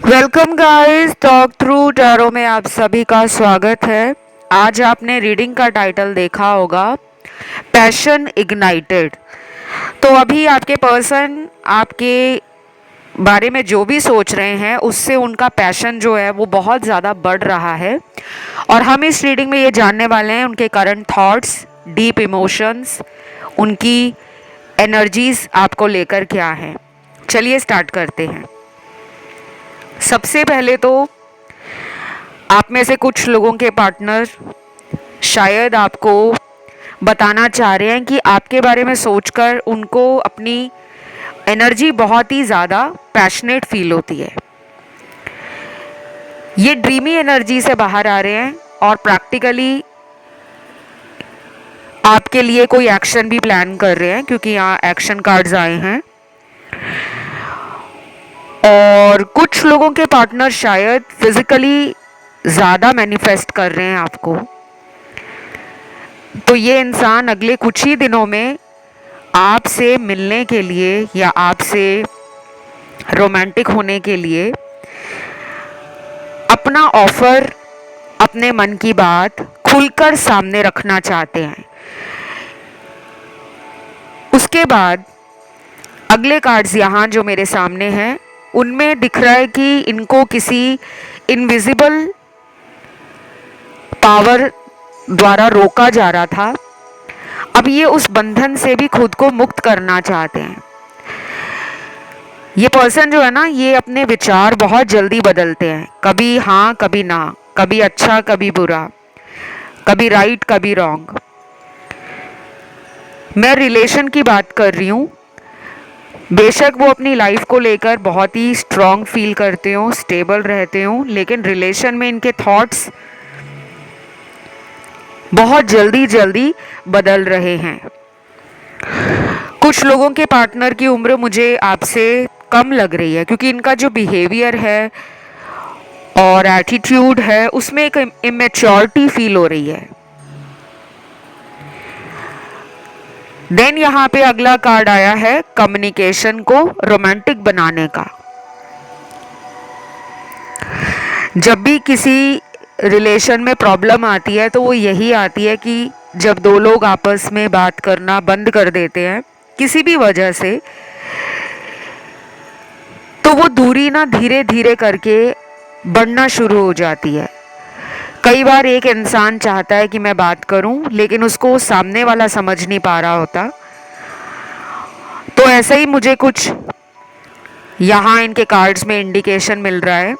Welcome guys, talk through tarot में आप सभी का स्वागत है। आज आपने रीडिंग का टाइटल देखा होगा, पैशन इग्नाइटेड। तो अभी आपके पर्सन आपके बारे में जो भी सोच रहे हैं उससे उनका पैशन जो है वो बहुत ज़्यादा बढ़ रहा है। और हम इस रीडिंग में ये जानने वाले हैं उनके करंट थॉट्स, डीप इमोशंस, उनकी एनर्जीज आपको लेकर क्या हैं। चलिए स्टार्ट करते हैं। सबसे पहले तो आप में से कुछ लोगों के पार्टनर शायद आपको बताना चाह रहे हैं कि आपके बारे में सोचकर उनको अपनी एनर्जी बहुत ही ज़्यादा पैशनेट फील होती है। ये ड्रीमी एनर्जी से बाहर आ रहे हैं और प्रैक्टिकली आपके लिए कोई एक्शन भी प्लान कर रहे हैं, क्योंकि यहाँ एक्शन कार्ड्स आए हैं। और कुछ लोगों के पार्टनर शायद फिजिकली ज़्यादा मैनिफेस्ट कर रहे हैं आपको। तो ये इंसान अगले कुछ ही दिनों में आपसे मिलने के लिए या आपसे रोमांटिक होने के लिए अपना ऑफर, अपने मन की बात खुलकर सामने रखना चाहते हैं। उसके बाद अगले कार्ड्स यहाँ जो मेरे सामने हैं उनमें दिख रहा है कि इनको किसी इनविजिबल पावर द्वारा रोका जा रहा था। अब ये उस बंधन से भी खुद को मुक्त करना चाहते हैं। ये पर्सन जो है ना, ये अपने विचार बहुत जल्दी बदलते हैं, कभी हाँ कभी ना, कभी अच्छा कभी बुरा, कभी राइट कभी रॉन्ग। मैं रिलेशन की बात कर रही हूँ। बेशक वो अपनी लाइफ को लेकर बहुत ही स्ट्रांग फील करते हो, स्टेबल रहते हो, लेकिन रिलेशन में इनके थॉट्स बहुत जल्दी जल्दी बदल रहे हैं। कुछ लोगों के पार्टनर की उम्र मुझे आपसे कम लग रही है, क्योंकि इनका जो बिहेवियर है और एटीट्यूड है उसमें एक इमेच्योरिटी फील हो रही है। देन यहाँ पे अगला कार्ड आया है कम्युनिकेशन को रोमांटिक बनाने का। जब भी किसी रिलेशन में प्रॉब्लम आती है तो वो यही आती है कि जब दो लोग आपस में बात करना बंद कर देते हैं किसी भी वजह से, तो वो दूरी ना धीरे धीरे करके बढ़ना शुरू हो जाती है। कई बार एक इंसान चाहता है कि मैं बात करूं, लेकिन उसको सामने वाला समझ नहीं पा रहा होता। तो ऐसा ही मुझे कुछ यहाँ इनके कार्ड्स में इंडिकेशन मिल रहा है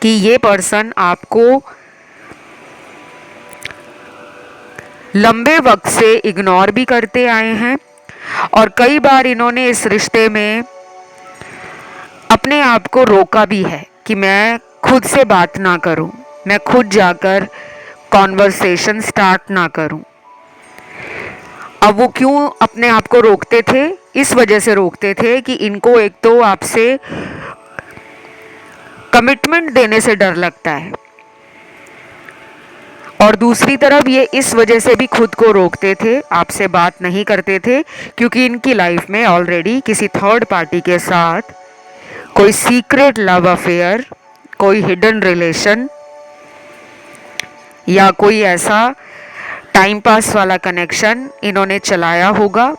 कि ये पर्सन आपको लंबे वक्त से इग्नोर भी करते आए हैं, और कई बार इन्होंने इस रिश्ते में अपने आप को रोका भी है कि मैं खुद से बात ना करूं, मैं खुद जाकर कॉन्वर्सेशन स्टार्ट ना करूं। अब वो क्यों अपने आप को रोकते थे? इस वजह से रोकते थे कि इनको एक तो आपसे कमिटमेंट देने से डर लगता है, और दूसरी तरफ ये इस वजह से भी खुद को रोकते थे, आपसे बात नहीं करते थे, क्योंकि इनकी लाइफ में ऑलरेडी किसी थर्ड पार्टी के साथ कोई सीक्रेट लव अफेयर, कोई हिडन रिलेशन या कोई ऐसा टाइम पास वाला कनेक्शन इन्होंने चलाया होगा,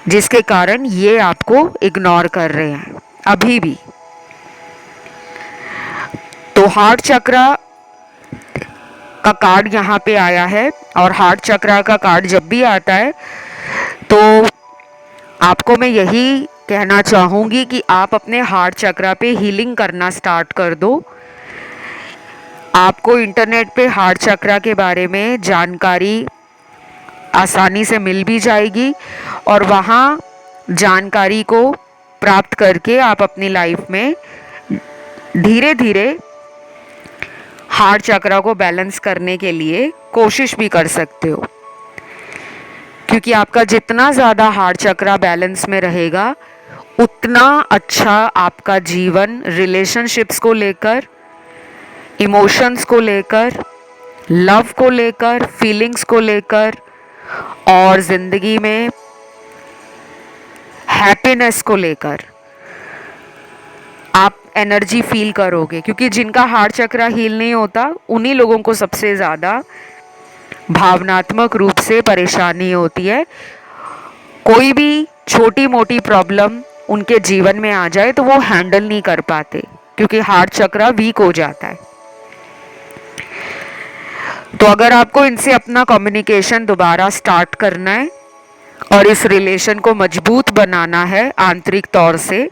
जिसके कारण ये आपको इग्नोर कर रहे हैं अभी भी। तो हार्ट चक्रा का कार्ड यहाँ पे आया है, और हार्ट चक्रा का कार्ड जब भी आता है तो आपको मैं यही कहना चाहूँगी कि आप अपने हार्ट चक्रा पे हीलिंग करना स्टार्ट कर दो। आपको इंटरनेट पे हार्ट चक्रा के बारे में जानकारी आसानी से मिल भी जाएगी, और वहाँ जानकारी को प्राप्त करके आप अपनी लाइफ में धीरे धीरे हार्ट चक्रा को बैलेंस करने के लिए कोशिश भी कर सकते हो। क्योंकि आपका जितना ज़्यादा हार्ट चक्रा बैलेंस में रहेगा उतना अच्छा आपका जीवन रिलेशनशिप्स को लेकर, इमोशंस को लेकर, लव को लेकर, फीलिंग्स को लेकर, और ज़िंदगी में हैप्पीनेस को लेकर आप एनर्जी फील करोगे, क्योंकि जिनका हार्ट चक्र हील नहीं होता उन्हीं लोगों को सबसे ज़्यादा भावनात्मक रूप से परेशानी होती है। कोई भी छोटी मोटी प्रॉब्लम उनके जीवन में आ जाए तो वो हैंडल नहीं कर पाते, क्योंकि हार्ट चक्र वीक हो जाता है। तो अगर आपको इनसे अपना कम्युनिकेशन दोबारा स्टार्ट करना है और इस रिलेशन को मजबूत बनाना है आंतरिक तौर से,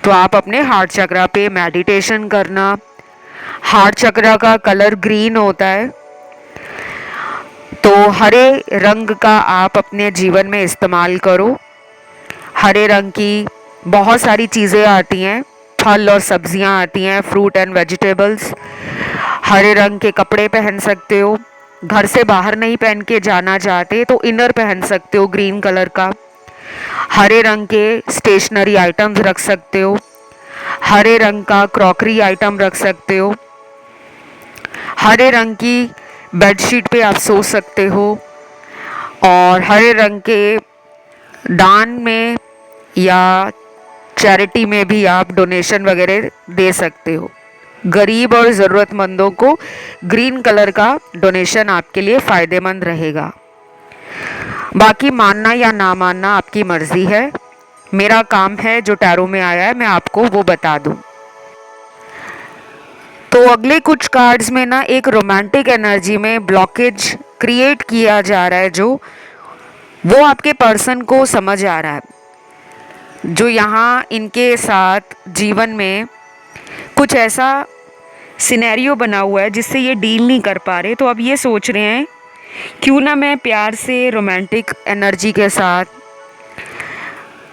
तो आप अपने हार्ट चक्र पे मेडिटेशन करना। हार्ट चक्र का कलर ग्रीन होता है, तो हरे रंग का आप अपने जीवन में इस्तेमाल करो। हरे रंग की बहुत सारी चीज़ें आती हैं, फल और सब्जियां आती हैं, फ्रूट एंड वेजिटेबल्स। हरे रंग के कपड़े पहन सकते हो। घर से बाहर नहीं पहन के जाना चाहते तो इनर पहन सकते हो ग्रीन कलर का। हरे रंग के स्टेशनरी आइटम्स रख सकते हो। हरे रंग का क्रॉकरी आइटम रख सकते हो। हरे रंग की बेडशीट पे आप सो सकते हो। और हरे रंग के दान में या चैरिटी में भी आप डोनेशन वगैरह दे सकते हो। गरीब और ज़रूरतमंदों को ग्रीन कलर का डोनेशन आपके लिए फ़ायदेमंद रहेगा। बाकी मानना या ना मानना आपकी मर्ज़ी है। मेरा काम है जो टैरो में आया है मैं आपको वो बता दूं। तो अगले कुछ कार्ड्स में ना एक रोमांटिक एनर्जी में ब्लॉकेज क्रिएट किया जा रहा है, जो वो आपके पर्सन को समझ आ रहा है, जो यहाँ इनके साथ जीवन में कुछ ऐसा सिनेरियो बना हुआ है जिससे ये डील नहीं कर पा रहे। तो अब ये सोच रहे हैं क्यों ना मैं प्यार से रोमांटिक एनर्जी के साथ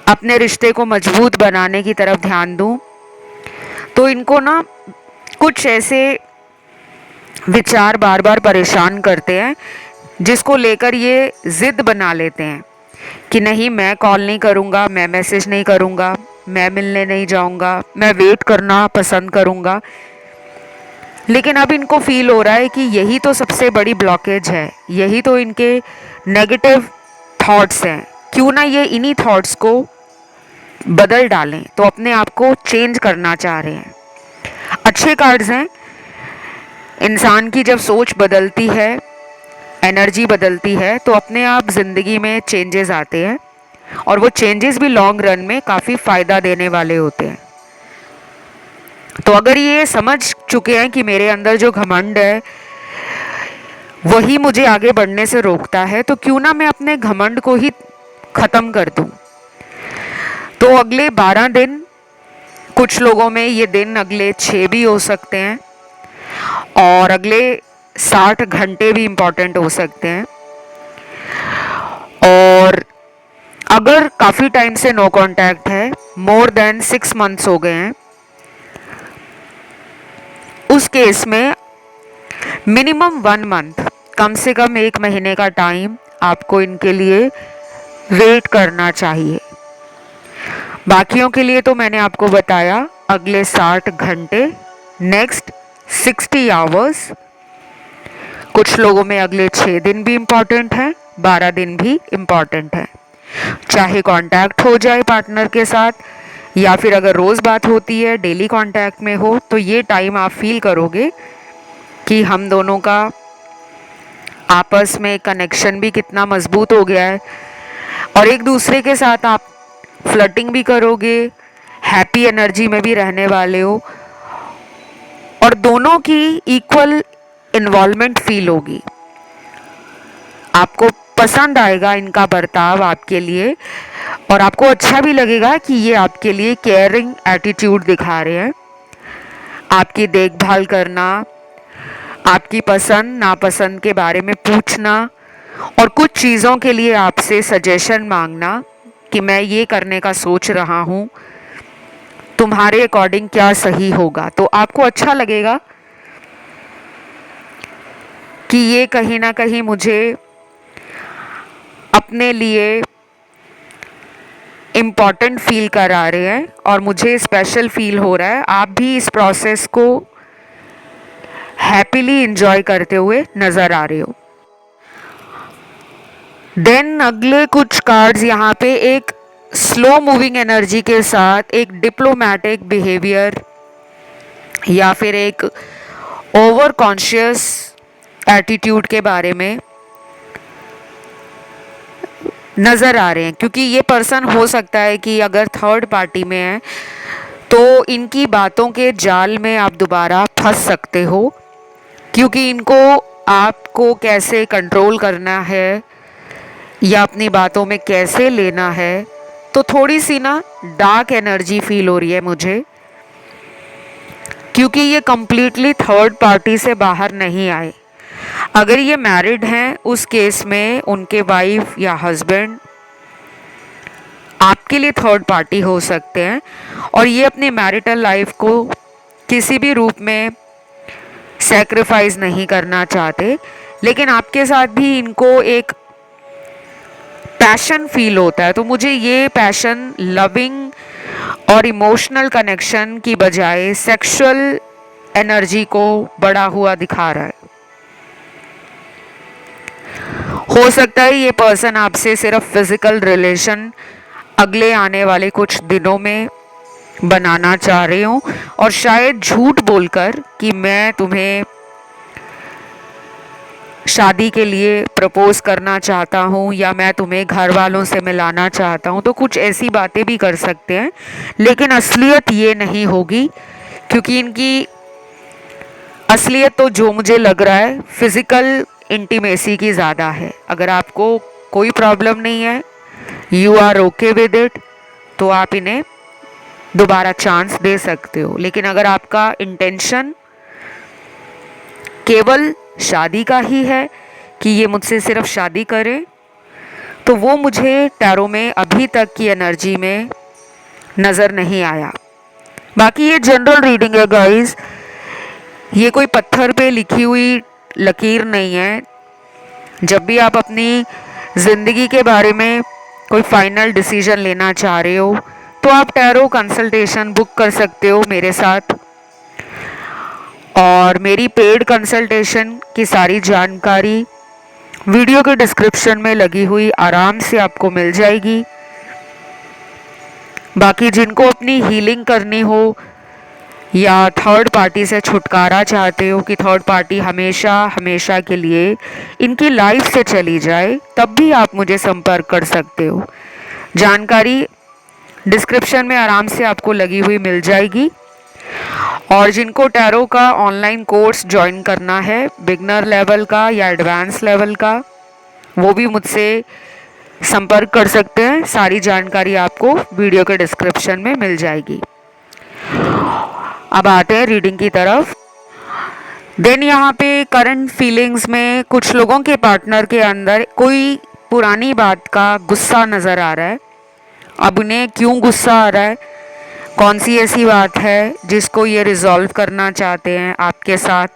अपने रिश्ते को मजबूत बनाने की तरफ ध्यान दूं। तो इनको ना कुछ ऐसे विचार बार बार परेशान करते हैं, जिसको लेकर ये ज़िद बना लेते हैं कि नहीं मैं कॉल नहीं करूँगा, मैं मैसेज नहीं करूँगा, मैं मिलने नहीं जाऊँगा, मैं वेट करना पसंद करूँगा। लेकिन अब इनको फील हो रहा है कि यही तो सबसे बड़ी ब्लॉकेज है, यही तो इनके नेगेटिव थॉट्स हैं। क्यों ना ये इन्हीं थॉट्स को बदल डालें। तो अपने आप को चेंज करना चाह रहे हैं। अच्छे कार्ड्स हैं। इंसान की जब सोच बदलती है, एनर्जी बदलती है, तो अपने आप ज़िंदगी में चेंजेस आते हैं और वो चेंजेस भी लॉन्ग रन में काफ़ी फ़ायदा देने वाले होते हैं। तो अगर ये समझ चुके हैं कि मेरे अंदर जो घमंड है वही मुझे आगे बढ़ने से रोकता है, तो क्यों ना मैं अपने घमंड को ही ख़त्म कर दूं। तो अगले 12 दिन, कुछ लोगों में ये दिन अगले 6 भी हो सकते हैं और अगले 60 घंटे भी इम्पॉर्टेंट हो सकते हैं। और अगर काफ़ी टाइम से नो कांटेक्ट है, मोर देन 6 मंथ्स हो गए हैं, उस केस में मिनिमम 1 मंथ, कम से कम 1 महीने का टाइम आपको इनके लिए वेट करना चाहिए। बाकियों के लिए तो मैंने आपको बताया अगले 60 घंटे, नेक्स्ट 60 आवर्स। कुछ लोगों में अगले 6 दिन भी इम्पॉर्टेंट है, 12 दिन भी इम्पॉर्टेंट है। चाहे कांटेक्ट हो जाए पार्टनर के साथ या फिर अगर रोज़ बात होती है, डेली कांटेक्ट में हो, तो ये टाइम आप फील करोगे कि हम दोनों का आपस में कनेक्शन भी कितना मजबूत हो गया है। और एक दूसरे के साथ आप फ्लर्टिंग भी करोगे, हैप्पी एनर्जी में भी रहने वाले हो और दोनों की इक्वल इन्वॉल्वमेंट फील होगी। आपको पसंद आएगा इनका बर्ताव आपके लिए और आपको अच्छा भी लगेगा कि ये आपके लिए केयरिंग एटीट्यूड दिखा रहे हैं। आपकी देखभाल करना, आपकी पसंद नापसंद के बारे में पूछना और कुछ चीज़ों के लिए आपसे सजेशन मांगना कि मैं ये करने का सोच रहा हूँ, तुम्हारे अकॉर्डिंग क्या सही होगा। तो आपको अच्छा लगेगा कि ये कहीं ना कहीं मुझे अपने लिए इम्पॉर्टेंट फील करा रहे हैं और मुझे स्पेशल फील हो रहा है। आप भी इस प्रोसेस को हैप्पीली इंजॉय करते हुए नज़र आ रहे हो। देन अगले कुछ कार्ड्स यहाँ पे एक स्लो मूविंग एनर्जी के साथ एक डिप्लोमेटिक बिहेवियर या फिर एक ओवर कॉन्शियस एटीट्यूड के बारे में नज़र आ रहे हैं। क्योंकि ये पर्सन हो सकता है कि अगर थर्ड पार्टी में है तो इनकी बातों के जाल में आप दोबारा फंस सकते हो, क्योंकि इनको आपको कैसे कंट्रोल करना है या अपनी बातों में कैसे लेना है। तो थोड़ी सी ना डार्क एनर्जी फील हो रही है मुझे, क्योंकि ये कंप्लीटली थर्ड पार्टी से बाहर नहीं आए। अगर ये मैरिड हैं उस केस में उनके वाइफ या हस्बैंड आपके लिए थर्ड पार्टी हो सकते हैं और ये अपनी मैरिटल लाइफ को किसी भी रूप में सैक्रिफाइस नहीं करना चाहते, लेकिन आपके साथ भी इनको एक पैशन फील होता है। तो मुझे ये पैशन लविंग और इमोशनल कनेक्शन की बजाय सेक्सुअल एनर्जी को बढ़ा हुआ दिखा रहा है। हो सकता है ये पर्सन आपसे सिर्फ फिजिकल रिलेशन अगले आने वाले कुछ दिनों में बनाना चाह रहे हो, और शायद झूठ बोलकर कि मैं तुम्हें शादी के लिए प्रपोज करना चाहता हूँ या मैं तुम्हें घर वालों से मिलाना चाहता हूँ, तो कुछ ऐसी बातें भी कर सकते हैं। लेकिन असलियत ये नहीं होगी, क्योंकि इनकी असलियत तो जो मुझे लग रहा है फिजिकल इंटीमेसी की ज़्यादा है। अगर आपको कोई प्रॉब्लम नहीं है, you are okay with it, तो आप इन्हें दोबारा चांस दे सकते हो। लेकिन अगर आपका इंटेंशन केवल शादी का ही है कि ये मुझसे सिर्फ शादी करे, तो वो मुझे टैरो में अभी तक की एनर्जी में नज़र नहीं आया। बाकी ये जनरल रीडिंग है गाइस, ये कोई पत्थर पे लिखी हुई लकीर नहीं है। जब भी आप अपनी ज़िंदगी के बारे में कोई फाइनल डिसीजन लेना चाह रहे हो तो आप टैरो कंसल्टेशन बुक कर सकते हो मेरे साथ, और मेरी पेड कंसल्टेशन की सारी जानकारी वीडियो के डिस्क्रिप्शन में लगी हुई आराम से आपको मिल जाएगी। बाकी जिनको अपनी हीलिंग करनी हो या थर्ड पार्टी से छुटकारा चाहते हो कि थर्ड पार्टी हमेशा हमेशा के लिए इनकी लाइफ से चली जाए, तब भी आप मुझे संपर्क कर सकते हो। जानकारी डिस्क्रिप्शन में आराम से आपको लगी हुई मिल जाएगी। और जिनको टैरो का ऑनलाइन कोर्स ज्वाइन करना है, बिगनर लेवल का या एडवांस लेवल का, वो भी मुझसे संपर्क कर सकते हैं। सारी जानकारी आपको वीडियो के डिस्क्रिप्शन में मिल जाएगी। अब आते हैं रीडिंग की तरफ। देन यहाँ पे करंट फीलिंग्स में कुछ लोगों के पार्टनर के अंदर कोई पुरानी बात का गुस्सा नज़र आ रहा है। अब उन्हें क्यों गुस्सा आ रहा है, कौन सी ऐसी बात है जिसको ये रिजॉल्व करना चाहते हैं आपके साथ,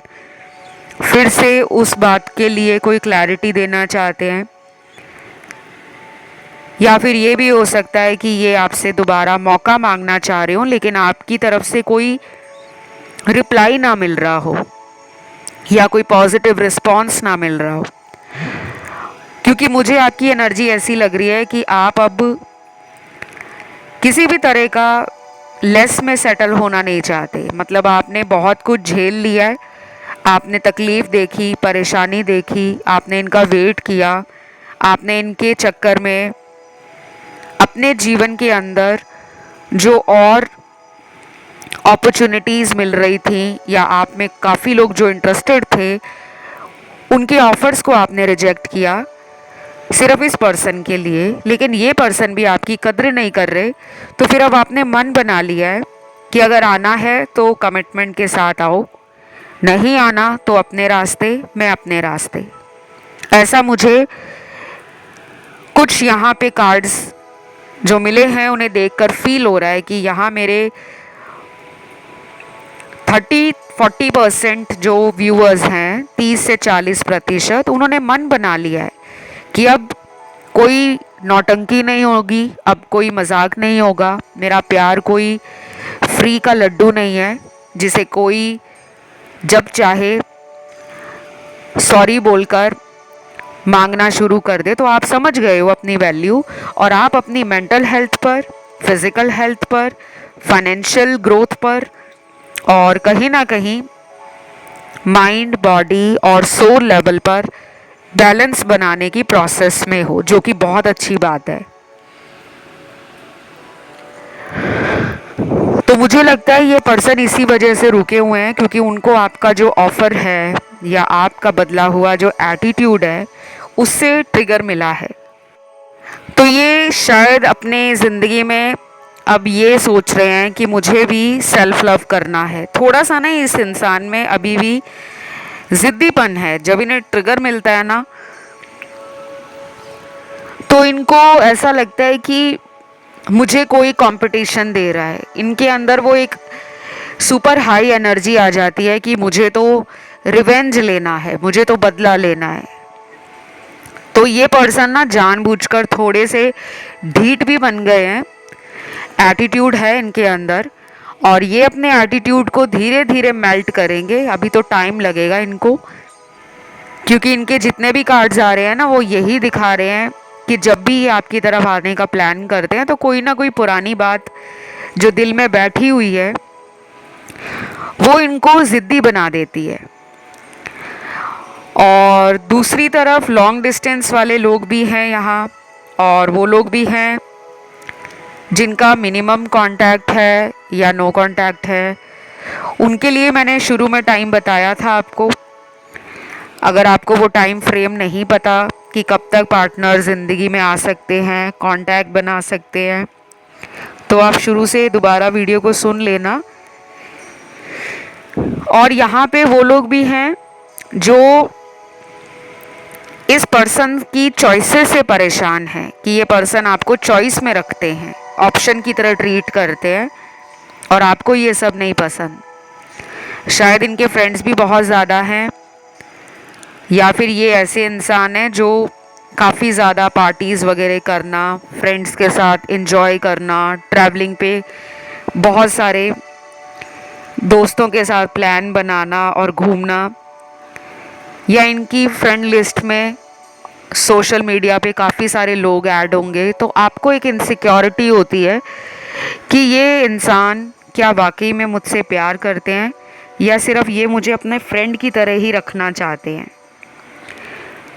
फिर से उस बात के लिए कोई क्लैरिटी देना चाहते हैं, या फिर ये भी हो सकता है कि ये आपसे दोबारा मौका मांगना चाह रहे हो लेकिन आपकी तरफ से कोई रिप्लाई ना मिल रहा हो या कोई पॉजिटिव रिस्पॉन्स ना मिल रहा हो। क्योंकि मुझे आपकी एनर्जी ऐसी लग रही है कि आप अब किसी भी तरह का लेस में सेटल होना नहीं चाहते। मतलब आपने बहुत कुछ झेल लिया है, आपने तकलीफ़ देखी, परेशानी देखी, आपने इनका वेट किया, आपने इनके चक्कर में अपने जीवन के अंदर जो और अपॉर्चुनिटीज़ मिल रही थी या आप में काफ़ी लोग जो इंटरेस्टेड थे, उनके ऑफ़र्स को आपने रिजेक्ट किया सिर्फ इस पर्सन के लिए। लेकिन ये पर्सन भी आपकी कद्र नहीं कर रहे, तो फिर अब आपने मन बना लिया है कि अगर आना है तो कमिटमेंट के साथ आओ, नहीं आना तो अपने रास्ते, मैं अपने रास्ते। ऐसा मुझे कुछ यहाँ पे कार्ड्स जो मिले हैं उन्हें देखकर फील हो रहा है कि यहाँ मेरे 30-40% जो व्यूअर्स हैं, 30 से 40%, उन्होंने मन बना लिया है कि अब कोई नौटंकी नहीं होगी, अब कोई मजाक नहीं होगा, मेरा प्यार कोई फ्री का लड्डू नहीं है जिसे कोई जब चाहे सॉरी बोलकर मांगना शुरू कर दे, तो आप समझ गए हो अपनी वैल्यू, और आप अपनी मेंटल हेल्थ पर, फिजिकल हेल्थ पर, फाइनेंशियल ग्रोथ पर और कहीं ना कहीं माइंड, बॉडी और सोल लेवल पर बैलेंस बनाने की प्रोसेस में हो, जो कि बहुत अच्छी बात है। तो मुझे लगता है ये पर्सन इसी वजह से रुके हुए हैं, क्योंकि उनको आपका जो ऑफर है या आपका बदला हुआ जो एटीट्यूड है उससे ट्रिगर मिला है। तो ये शायद अपने ज़िंदगी में अब ये सोच रहे हैं कि मुझे भी सेल्फ लव करना है। थोड़ा सा ना इस इंसान में अभी भी ज़िद्दीपन है। जब इन्हें ट्रिगर मिलता है ना, तो इनको ऐसा लगता है कि मुझे कोई कंपटीशन दे रहा है। इनके अंदर वो एक सुपर हाई एनर्जी आ जाती है कि मुझे तो रिवेंज लेना है, मुझे तो बदला लेना है। तो ये पर्सन ना जानबूझकर थोड़े से ढीठ भी बन गए हैं, एटीट्यूड है इनके अंदर, और ये अपने एटीट्यूड को धीरे धीरे मेल्ट करेंगे। अभी तो टाइम लगेगा इनको, क्योंकि इनके जितने भी कार्ड्स आ रहे हैं ना वो यही दिखा रहे हैं कि जब भी ये आपकी तरफ आने का प्लान करते हैं तो कोई ना कोई पुरानी बात जो दिल में बैठी हुई है वो इनको ज़िद्दी बना देती है। और दूसरी तरफ लॉन्ग डिस्टेंस वाले लोग भी हैं यहाँ, और वो लोग भी हैं जिनका मिनिमम कांटेक्ट है या नो कांटेक्ट है। उनके लिए मैंने शुरू में टाइम बताया था आपको। अगर आपको वो टाइम फ्रेम नहीं पता कि कब तक पार्टनर ज़िंदगी में आ सकते हैं, कांटेक्ट बना सकते हैं, तो आप शुरू से दोबारा वीडियो को सुन लेना। और यहाँ पे वो लोग भी हैं जो इस पर्सन की चॉइसेस से परेशान हैं कि ये पर्सन आपको चॉइस में रखते हैं, ऑप्शन की तरह ट्रीट करते हैं, और आपको ये सब नहीं पसंद। शायद इनके फ्रेंड्स भी बहुत ज़्यादा हैं, या फिर ये ऐसे इंसान हैं जो काफ़ी ज़्यादा पार्टीज़ वगैरह करना, फ्रेंड्स के साथ एंजॉय करना, ट्रैवलिंग पे बहुत सारे दोस्तों के साथ प्लान बनाना और घूमना, या इनकी फ्रेंड लिस्ट में सोशल मीडिया पे काफ़ी सारे लोग ऐड होंगे। तो आपको एक इनसिक्योरिटी होती है कि ये इंसान क्या वाकई में मुझसे प्यार करते हैं या सिर्फ ये मुझे अपने फ्रेंड की तरह ही रखना चाहते हैं।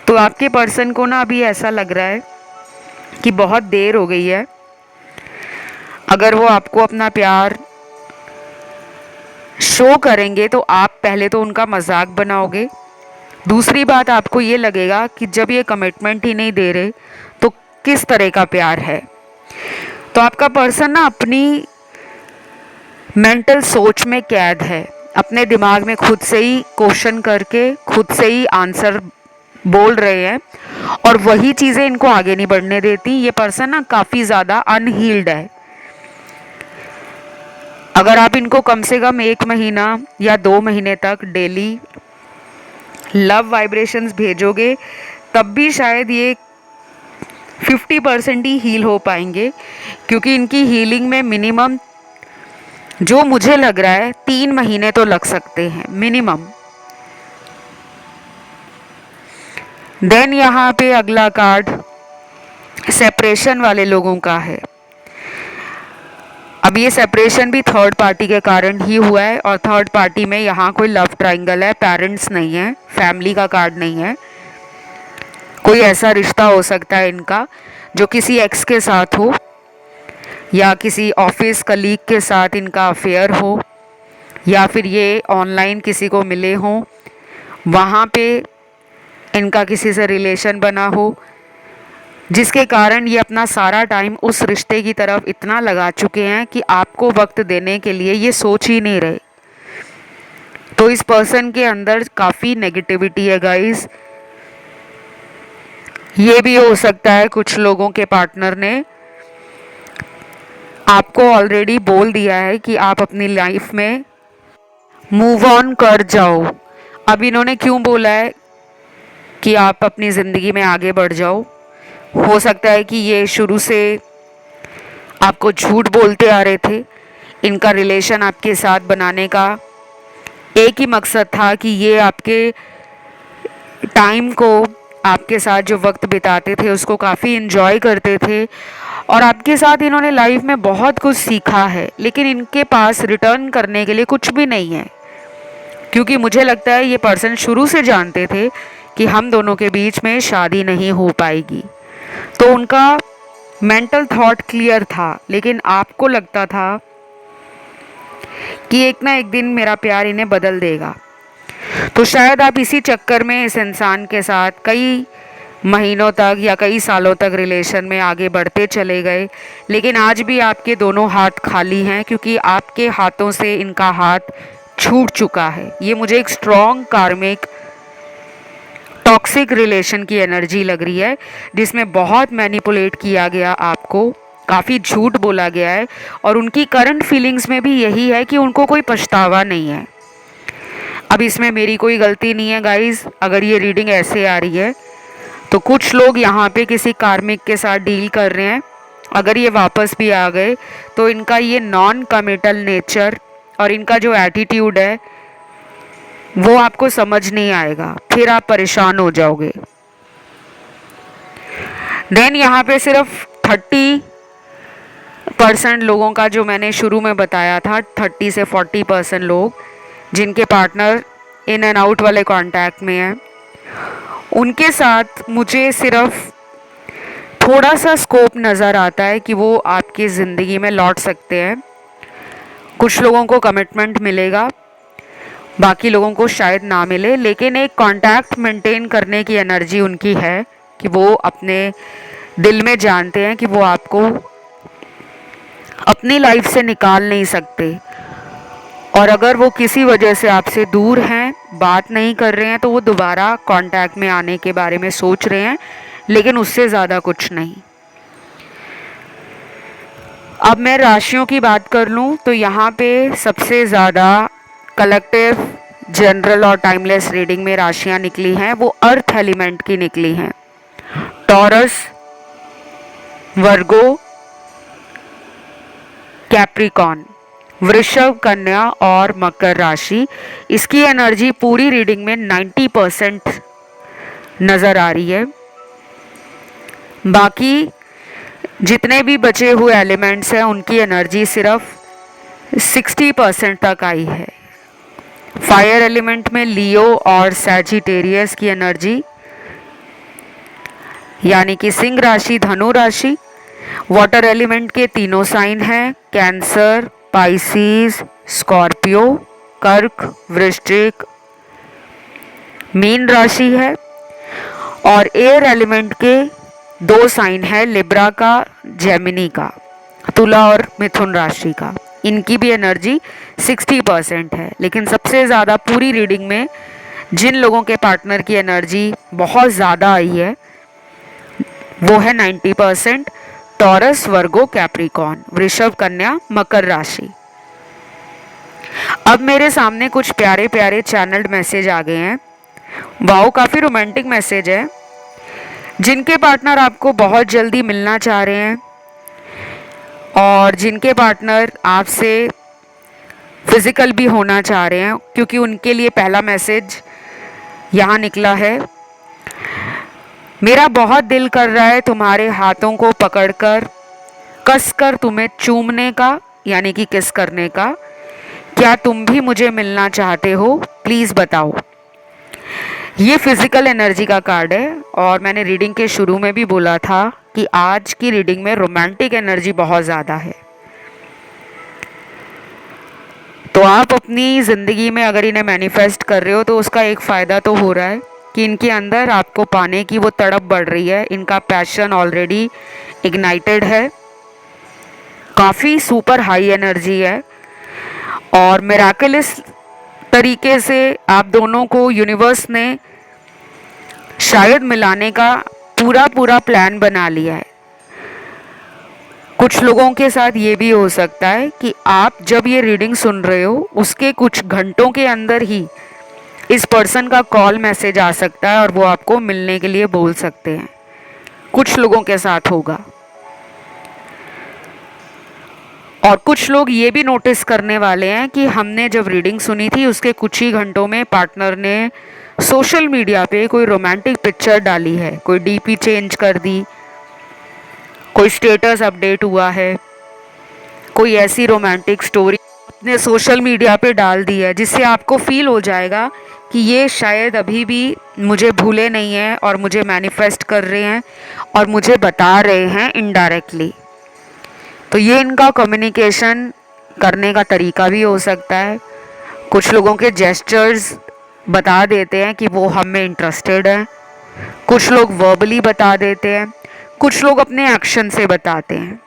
तो आपके पर्सन को ना अभी ऐसा लग रहा है कि बहुत देर हो गई है। अगर वो आपको अपना प्यार शो करेंगे तो आप पहले तो उनका मजाक बनाओगे, दूसरी बात आपको ये लगेगा कि जब ये कमिटमेंट ही नहीं दे रहे तो किस तरह का प्यार है। तो आपका पर्सन ना अपनी मेंटल सोच में कैद है, अपने दिमाग में खुद से ही क्वेश्चन करके खुद से ही आंसर बोल रहे हैं, और वही चीज़ें इनको आगे नहीं बढ़ने देती। ये पर्सन ना काफ़ी ज़्यादा अनहील्ड है। अगर आप इनको कम से कम 1 महीना या 2 महीने तक डेली लव वाइब्रेशंस भेजोगे, तब भी शायद ये 50% ही हील हो पाएंगे, क्योंकि इनकी हीलिंग में मिनिमम जो मुझे लग रहा है 3 महीने तो लग सकते हैं मिनिमम। देन यहाँ पे अगला कार्ड सेपरेशन वाले लोगों का है। अब ये सेपरेशन भी थर्ड पार्टी के कारण ही हुआ है, और थर्ड पार्टी में यहाँ कोई लव ट्रायंगल है, पेरेंट्स नहीं है, फैमिली का कार्ड नहीं है। कोई ऐसा रिश्ता हो सकता है इनका जो किसी एक्स के साथ हो, या किसी ऑफिस कलीग के साथ इनका अफेयर हो, या फिर ये ऑनलाइन किसी को मिले हों, वहाँ पे इनका किसी से रिलेशन बना हो, जिसके कारण ये अपना सारा टाइम उस रिश्ते की तरफ इतना लगा चुके हैं कि आपको वक्त देने के लिए ये सोच ही नहीं रहे। तो इस पर्सन के अंदर काफ़ी नेगेटिविटी है गाइस। ये भी हो सकता है कुछ लोगों के पार्टनर ने आपको ऑलरेडी बोल दिया है कि आप अपनी लाइफ में मूव ऑन कर जाओ। अब इन्होंने क्यों बोला है कि आप अपनी ज़िंदगी में आगे बढ़ जाओ? हो सकता है कि ये शुरू से आपको झूठ बोलते आ रहे थे। इनका रिलेशन आपके साथ बनाने का एक ही मकसद था कि ये आपके टाइम को आपके साथ जो वक्त बिताते थे उसको काफ़ी इन्जॉय करते थे और आपके साथ इन्होंने लाइफ में बहुत कुछ सीखा है, लेकिन इनके पास रिटर्न करने के लिए कुछ भी नहीं है, क्योंकि मुझे लगता है ये पर्सन शुरू से जानते थे कि हम दोनों के बीच में शादी नहीं हो पाएगी। तो उनका मेंटल थॉट क्लियर था, लेकिन आपको लगता था कि एक ना एक दिन मेरा प्यार इन्हें बदल देगा। तो शायद आप इसी चक्कर में इस इंसान के साथ कई महीनों तक या कई सालों तक रिलेशन में आगे बढ़ते चले गए, लेकिन आज भी आपके दोनों हाथ खाली हैं, क्योंकि आपके हाथों से इनका हाथ छूट चुका है। ये मुझे एक स्ट्रॉन्ग कार्मिक टॉक्सिक रिलेशन की एनर्जी लग रही है, जिसमें बहुत मैनिपुलेट किया गया, आपको काफ़ी झूठ बोला गया है, और उनकी करंट फीलिंग्स में भी यही है कि उनको कोई पछतावा नहीं है। अब इसमें मेरी कोई गलती नहीं है गाइस, अगर ये रीडिंग ऐसे आ रही है तो कुछ लोग यहाँ पे किसी कार्मिक के साथ डील कर रहे हैं। अगर ये वापस भी आ गए तो इनका ये नॉन कमिटल नेचर और इनका जो एटीट्यूड है वो आपको समझ नहीं आएगा, फिर आप परेशान हो जाओगे। देन यहाँ पे सिर्फ 30% लोगों का, जो मैंने शुरू में बताया था, 30 से 40% लोग जिनके पार्टनर इन एंड आउट वाले कांटेक्ट में हैं, उनके साथ मुझे सिर्फ थोड़ा सा स्कोप नज़र आता है कि वो आपकी ज़िंदगी में लौट सकते हैं। कुछ लोगों को कमिटमेंट मिलेगा, बाकी लोगों को शायद ना मिले, लेकिन एक कांटेक्ट मेंटेन करने की एनर्जी उनकी है कि वो अपने दिल में जानते हैं कि वो आपको अपनी लाइफ से निकाल नहीं सकते, और अगर वो किसी वजह से आपसे दूर हैं, बात नहीं कर रहे हैं, तो वो दोबारा कांटेक्ट में आने के बारे में सोच रहे हैं, लेकिन उससे ज़्यादा कुछ नहीं। अब मैं राशियों की बात कर लूँ तो यहाँ पे सबसे ज़्यादा कलेक्टिव, जनरल और टाइमलेस रीडिंग में राशियाँ निकली हैं, वो अर्थ एलिमेंट की निकली हैं। टॉरस, वर्गो, कैप्रिकॉन, वृषभ, कन्या और मकर राशि, इसकी एनर्जी पूरी रीडिंग में 90% नज़र आ रही है। बाकी जितने भी बचे हुए एलिमेंट्स हैं उनकी एनर्जी सिर्फ 60% तक आई है। फायर एलिमेंट में लियो और सैजिटेरियस की एनर्जी, यानी कि सिंह राशि, धनु राशि। वाटर एलिमेंट के तीनों साइन हैं, कैंसर, पाइसिस, स्कॉर्पियो, कर्क, वृश्चिक, मीन राशि है। और एयर एलिमेंट के 2 साइन है, लिब्रा का, जेमिनी का, तुला और मिथुन राशि का। इनकी भी एनर्जी 60% है, लेकिन सबसे ज़्यादा पूरी रीडिंग में जिन लोगों के पार्टनर की एनर्जी बहुत ज़्यादा आई है वो है 90%, टॉरस, वर्गो, कैप्रिकॉन, वृषभ, कन्या, मकर राशि। अब मेरे सामने कुछ प्यारे प्यारे चैनल्ड मैसेज आ गए हैं। वाओ, काफ़ी रोमांटिक मैसेज है। जिनके पार्टनर आपको बहुत जल्दी मिलना चाह रहे हैं और जिनके पार्टनर आपसे फिजिकल भी होना चाह रहे हैं, क्योंकि उनके लिए पहला मैसेज यहाँ निकला है। मेरा बहुत दिल कर रहा है तुम्हारे हाथों को पकड़कर कसकर तुम्हें चूमने का, यानी कि किस करने का। क्या तुम भी मुझे मिलना चाहते हो? प्लीज़ बताओ। ये फिजिकल एनर्जी का कार्ड है, और मैंने रीडिंग के शुरू में भी बोला था कि आज की रीडिंग में रोमांटिक एनर्जी बहुत ज़्यादा है। तो आप अपनी ज़िंदगी में अगर इन्हें मैनिफेस्ट कर रहे हो तो उसका एक फ़ायदा तो हो रहा है कि इनके अंदर आपको पाने की वो तड़प बढ़ रही है। इनका पैशन ऑलरेडी इग्नाइटेड है, काफ़ी सुपर हाई एनर्जी है, और मिराकलिस तरीके से आप दोनों को यूनिवर्स ने शायद मिलाने का पूरा प्लान बना लिया है। कुछ लोगों के साथ ये भी हो सकता है कि आप जब ये रीडिंग सुन रहे हो उसके कुछ घंटों के अंदर ही इस पर्सन का कॉल मैसेज आ सकता है और वो आपको मिलने के लिए बोल सकते हैं। कुछ लोगों के साथ होगा। और कुछ लोग ये भी नोटिस करने वाले हैं कि हमने जब रीडिंग सुनी थी उसके कुछ ही घंटों में पार्टनर ने सोशल मीडिया पे कोई रोमांटिक पिक्चर डाली है, कोई डीपी चेंज कर दी, कोई स्टेटस अपडेट हुआ है, कोई ऐसी रोमांटिक स्टोरी अपने सोशल मीडिया पे डाल दी है जिससे आपको फील हो जाएगा कि ये शायद अभी भी मुझे भूले नहीं हैं और मुझे मैनिफेस्ट कर रहे हैं और मुझे बता रहे हैं इनडायरेक्टली। तो ये इनका कम्युनिकेशन करने का तरीका भी हो सकता है। कुछ लोगों के जेस्चर्स बता देते हैं कि वो हम में इंटरेस्टेड हैं, कुछ लोग वर्बली बता देते हैं, कुछ लोग अपने एक्शन से बताते हैं।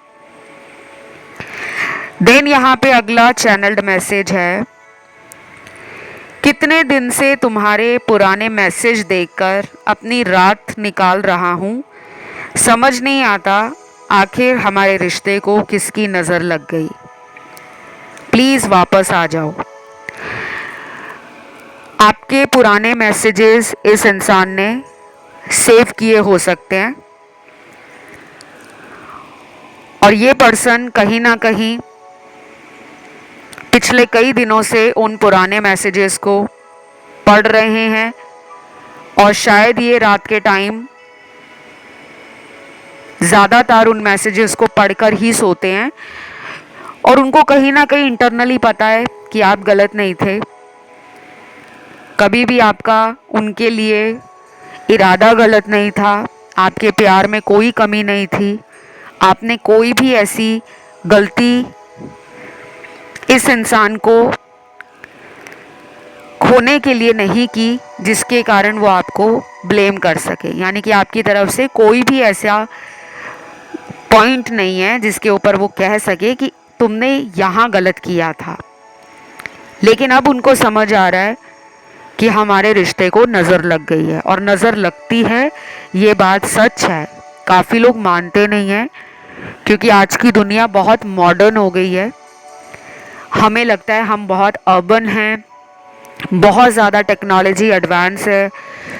देन यहाँ पे अगला चैनल्ड मैसेज है, कितने दिन से तुम्हारे पुराने मैसेज देखकर अपनी रात निकाल रहा हूँ, समझ नहीं आता आखिर हमारे रिश्ते को किसकी नज़र लग गई, प्लीज़ वापस आ जाओ। आपके पुराने मैसेजेस इस इंसान ने सेव किए हो सकते हैं और ये पर्सन कहीं ना कहीं पिछले कई दिनों से उन पुराने मैसेजेस को पढ़ रहे हैं और शायद ये रात के टाइम ज़्यादातर उन मैसेजेस को पढ़कर ही सोते हैं और उनको कहीं ना कहीं इंटरनली पता है कि आप गलत नहीं थे, कभी भी आपका उनके लिए इरादा गलत नहीं था, आपके प्यार में कोई कमी नहीं थी, आपने कोई भी ऐसी गलती इस इंसान को खोने के लिए नहीं की जिसके कारण वो आपको ब्लेम कर सके। यानी कि आपकी तरफ से कोई भी ऐसा पॉइंट नहीं है जिसके ऊपर वो कह सके कि तुमने यहाँ गलत किया था। लेकिन अब उनको समझ आ रहा है कि हमारे रिश्ते को नज़र लग गई है और नज़र लगती है, ये बात सच है। काफ़ी लोग मानते नहीं हैं क्योंकि आज की दुनिया बहुत मॉडर्न हो गई है। हमें लगता है हम बहुत अर्बन हैं, बहुत ज़्यादा टेक्नोलॉजी एडवांस है,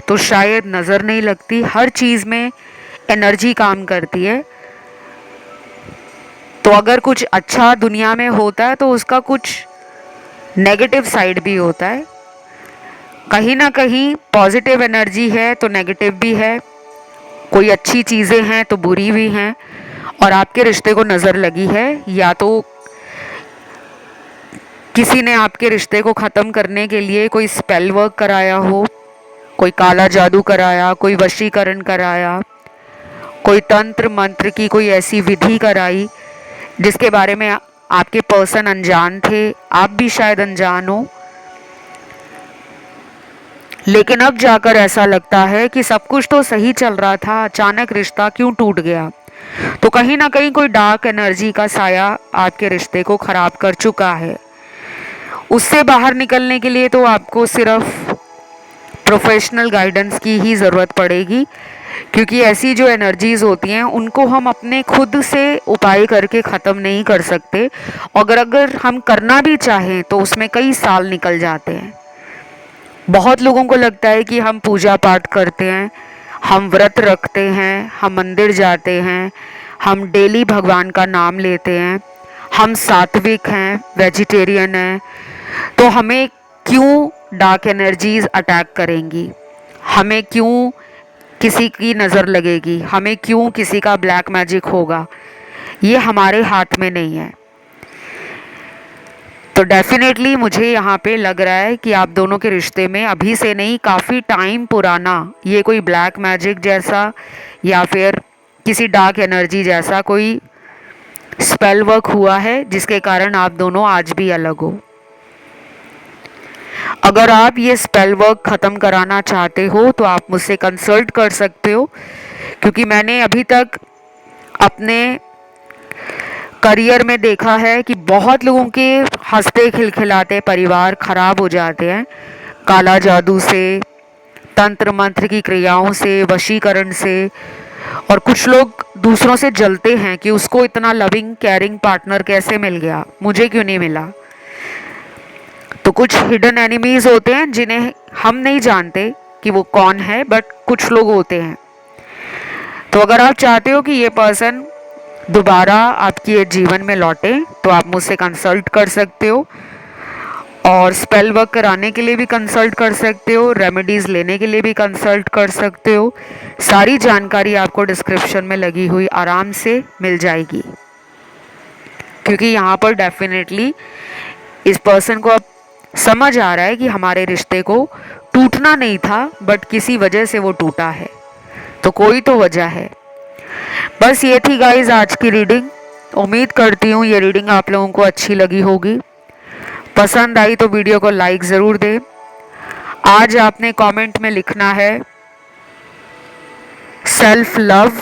तो शायद नज़र नहीं लगती। हर चीज़ में एनर्जी काम करती है। तो अगर कुछ अच्छा दुनिया में होता है तो उसका कुछ नेगेटिव साइड भी होता है। कहीं ना कहीं पॉजिटिव एनर्जी है तो नेगेटिव भी है, कोई अच्छी चीज़ें हैं तो बुरी भी हैं। और आपके रिश्ते को नज़र लगी है, या तो किसी ने आपके रिश्ते को ख़त्म करने के लिए कोई स्पेल वर्क कराया हो, कोई काला जादू कराया, कोई वशीकरण कराया, कोई तंत्र मंत्र की कोई ऐसी विधि कराई जिसके बारे में आपके पर्सन अनजान थे, आप भी शायद अनजान हो। लेकिन अब जाकर ऐसा लगता है कि सब कुछ तो सही चल रहा था, अचानक रिश्ता क्यों टूट गया। तो कहीं ना कहीं कोई डार्क एनर्जी का साया आपके रिश्ते को ख़राब कर चुका है। उससे बाहर निकलने के लिए तो आपको सिर्फ प्रोफेशनल गाइडेंस की ही ज़रूरत पड़ेगी, क्योंकि ऐसी जो एनर्जीज़ होती हैं उनको हम अपने खुद से उपाय करके ख़त्म नहीं कर सकते। अगर हम करना भी चाहें तो उसमें कई साल निकल जाते हैं। बहुत लोगों को लगता है कि हम पूजा पाठ करते हैं, हम व्रत रखते हैं, हम मंदिर जाते हैं, हम डेली भगवान का नाम लेते हैं, हम सात्विक हैं, वेजिटेरियन हैं, तो हमें क्यों डार्क एनर्जीज अटैक करेंगी, हमें क्यों किसी की नज़र लगेगी, हमें क्यों किसी का ब्लैक मैजिक होगा। ये हमारे हाथ में नहीं है। तो डेफिनेटली मुझे यहाँ पे लग रहा है कि आप दोनों के रिश्ते में अभी से नहीं, काफ़ी टाइम पुराना ये कोई ब्लैक मैजिक जैसा या फिर किसी डार्क एनर्जी जैसा कोई स्पेल वर्क हुआ है जिसके कारण आप दोनों आज भी अलग हो। अगर आप ये स्पेल वर्क ख़त्म कराना चाहते हो तो आप मुझसे कंसल्ट कर सकते हो, क्योंकि मैंने अभी तक अपने करियर में देखा है कि बहुत लोगों के हंसते खिलखिलाते परिवार ख़राब हो जाते हैं काला जादू से, तंत्र मंत्र की क्रियाओं से, वशीकरण से। और कुछ लोग दूसरों से जलते हैं कि उसको इतना लविंग केयरिंग पार्टनर कैसे मिल गया, मुझे क्यों नहीं मिला। तो कुछ हिडन एनिमीज होते हैं जिन्हें हम नहीं जानते कि वो कौन है, बट कुछ लोग होते हैं। तो अगर आप चाहते हो कि ये पर्सन दोबारा आपके जीवन में लौटे तो आप मुझसे कंसल्ट कर सकते हो, और स्पेल वर्क कराने के लिए भी कंसल्ट कर सकते हो, रेमेडीज़ लेने के लिए भी कंसल्ट कर सकते हो। सारी जानकारी आपको डिस्क्रिप्शन में लगी हुई आराम से मिल जाएगी, क्योंकि यहाँ पर डेफिनेटली इस पर्सन को अब समझ आ रहा है कि हमारे रिश्ते को टूटना नहीं था, बट किसी वजह से वो टूटा है, तो कोई तो वजह है। बस ये थी गाइज आज की रीडिंग। उम्मीद करती हूँ ये रीडिंग आप लोगों को अच्छी लगी होगी। पसंद आई तो वीडियो को लाइक ज़रूर दें। आज आपने कमेंट में लिखना है सेल्फ लव,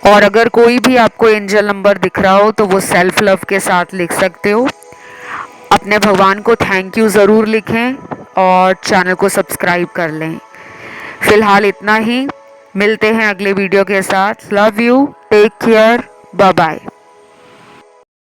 और अगर कोई भी आपको एंजल नंबर दिख रहा हो तो वो सेल्फ लव के साथ लिख सकते हो। अपने भगवान को थैंक यू ज़रूर लिखें और चैनल को सब्सक्राइब कर लें। फिलहाल इतना ही, मिलते हैं अगले वीडियो के साथ। Love you, take care, bye bye.